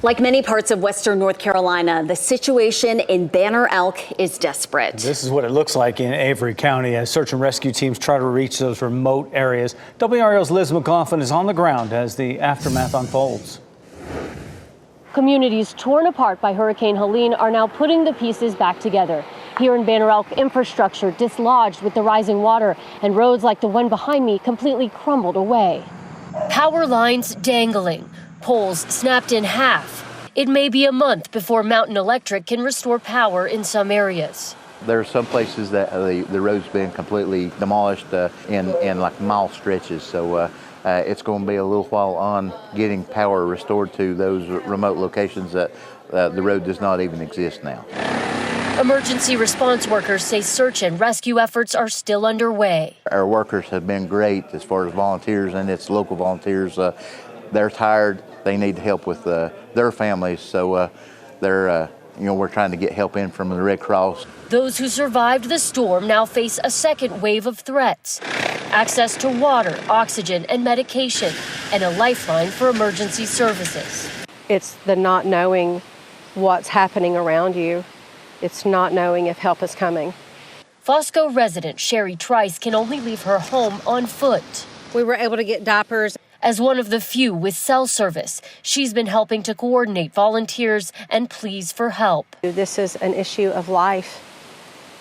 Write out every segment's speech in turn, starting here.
Like many parts of western North Carolina, the situation in Banner Elk is desperate. This is what it looks like in Avery County as search and rescue teams try to reach those remote areas. WRAL's Liz McLaughlin is on the ground as the aftermath unfolds. Communities torn apart by Hurricane Helene are now putting the pieces back together. Here in Banner Elk, infrastructure dislodged with the rising water, and roads like the one behind me completely crumbled away. Power lines dangling, poles snapped in half. It may be a month before Mountain Electric can restore power in some areas. There are some places that the road's been completely demolished in like mile stretches, so it's going to be a little while on getting power restored to those remote locations that the road does not even exist now. Emergency response workers say search and rescue efforts are still underway. Our workers have been great as far as volunteers, and it's local volunteers. They're tired. They need help with their families, so we're trying to get help in from the Red Cross. Those who survived the storm now face a second wave of threats. Access to water, oxygen, and medication, and a lifeline for emergency services. It's the not knowing what's happening around you. It's not knowing if help is coming. Fosco resident Sherry Trice can only leave her home on foot. We were able to get diapers. As one of the few with cell service, she's been helping to coordinate volunteers and pleas for help. This is an issue of life.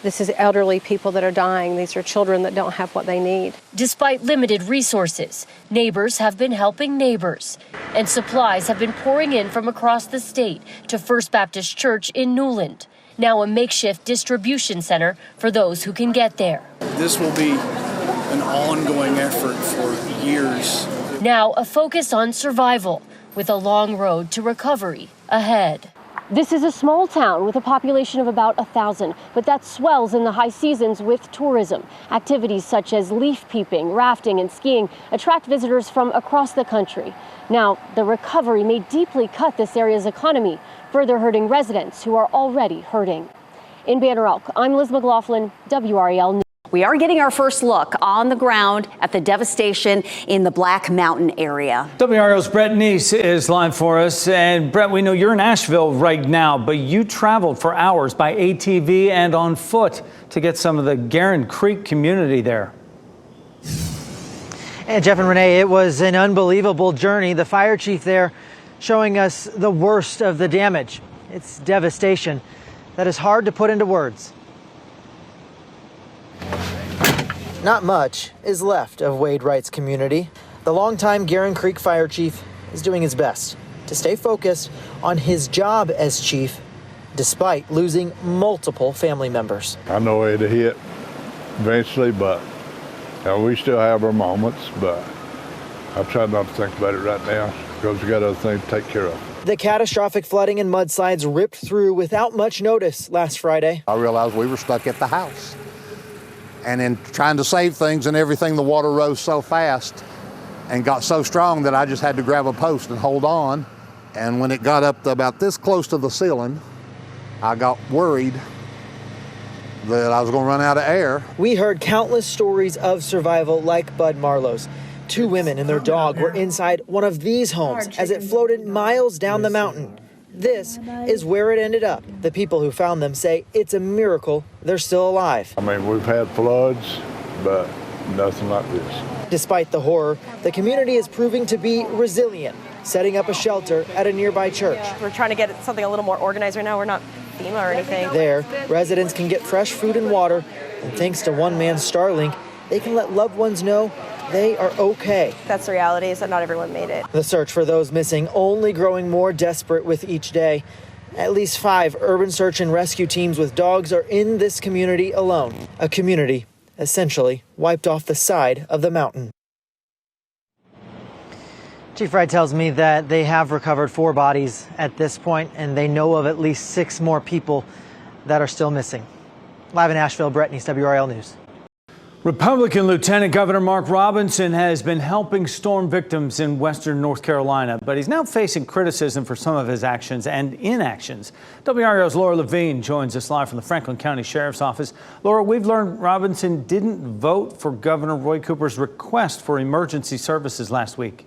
This is elderly people that are dying. These are children that don't have what they need. Despite limited resources, neighbors have been helping neighbors, and supplies have been pouring in from across the state to First Baptist Church in Newland, now a makeshift distribution center for those who can get there. This will be an ongoing effort for years. Now a focus on survival, with a long road to recovery ahead. This is a small town with a population of about 1,000, but that swells in the high seasons with tourism. Activities such as leaf peeping, rafting, and skiing attract visitors from across the country. Now, the recovery may deeply cut this area's economy, further hurting residents who are already hurting. In Banner Elk, I'm Liz McLaughlin, WRAL News. We are getting our first look on the ground at the devastation in the Black Mountain area. WRAL's Brett Neese is live for us. And Brett, we know you're in Asheville right now, but you traveled for hours by ATV and on foot to get some of the Guerin Creek community there. And Jeff and Renee, it was an unbelievable journey. The fire chief there showing us the worst of the damage. It's devastation that is hard to put into words. Not much is left of Wade Wright's community. The longtime Guerin Creek fire chief is doing his best to stay focused on his job as chief, despite losing multiple family members. I know it'll hit eventually, but we still have our moments, but I try not to think about it right now because we got other things to take care of. The catastrophic flooding and mudslides ripped through without much notice last Friday. I realized we were stuck at the house. And in trying to save things and everything, the water rose so fast and got so strong that I just had to grab a post and hold on. And when it got up to about this close to the ceiling, I got worried that I was going to run out of air. We heard countless stories of survival like Bud Marlowe's. Two women and their dog were inside one of these homes as it floated miles down the mountain. This is where it ended up. The people who found them say it's a miracle they're still alive. I mean, we've had floods, but nothing like this. Despite the horror, the community is proving to be resilient, setting up a shelter at a nearby church. We're trying to get something a little more organized right now. We're not FEMA or anything. There, residents can get fresh food and water, and thanks to one man's Starlink, they can let loved ones know they are okay. That's the reality, is that not everyone made it. The search for those missing only growing more desperate with each day. At least 5 urban search and rescue teams with dogs are in this community alone. A community essentially wiped off the side of the mountain. Chief Wright tells me that they have recovered 4 bodies at this point, and they know of at least 6 more people that are still missing. Live in Asheville, Brett Neese, WRAL News. Republican Lieutenant Governor Mark Robinson has been helping storm victims in western North Carolina, but he's now facing criticism for some of his actions and inactions. WRAL's Laura Levine joins us live from the Franklin County Sheriff's Office. Laura, we've learned Robinson didn't vote for Governor Roy Cooper's request for emergency services last week.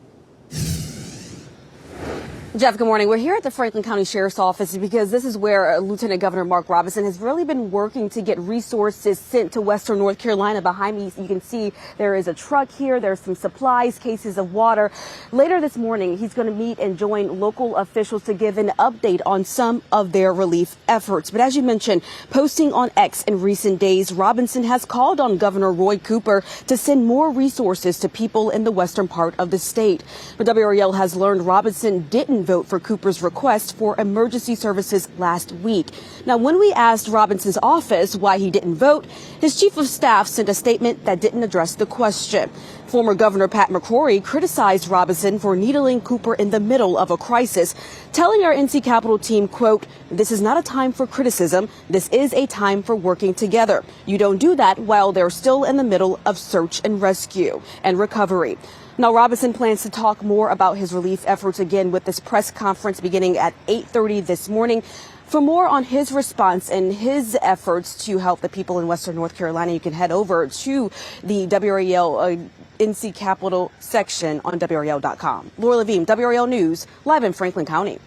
Jeff, good morning. We're here at the Franklin County Sheriff's Office because this is where Lieutenant Governor Mark Robinson has really been working to get resources sent to Western North Carolina. Behind me, you can see there is a truck here. There's some supplies, cases of water. Later this morning, he's going to meet and join local officials to give an update on some of their relief efforts. But as you mentioned, posting on X in recent days, Robinson has called on Governor Roy Cooper to send more resources to people in the western part of the state. But WRAL has learned Robinson didn't vote for Cooper's request for emergency services last week. Now, when we asked Robinson's office why he didn't vote, his chief of staff sent a statement that didn't address the question. Former Governor Pat McCrory criticized Robinson for needling Cooper in the middle of a crisis, telling our NC Capitol team, quote, "This is not a time for criticism. This is a time for working together. You don't do that while they're still in the middle of search and rescue and recovery." Now, Robinson plans to talk more about his relief efforts again with this press conference beginning at 8:30 this morning. For more on his response and his efforts to help the people in Western North Carolina, you can head over to the WRAL NC Capitol section on WRAL.com. Laura Levine, WRAL News, live in Franklin County.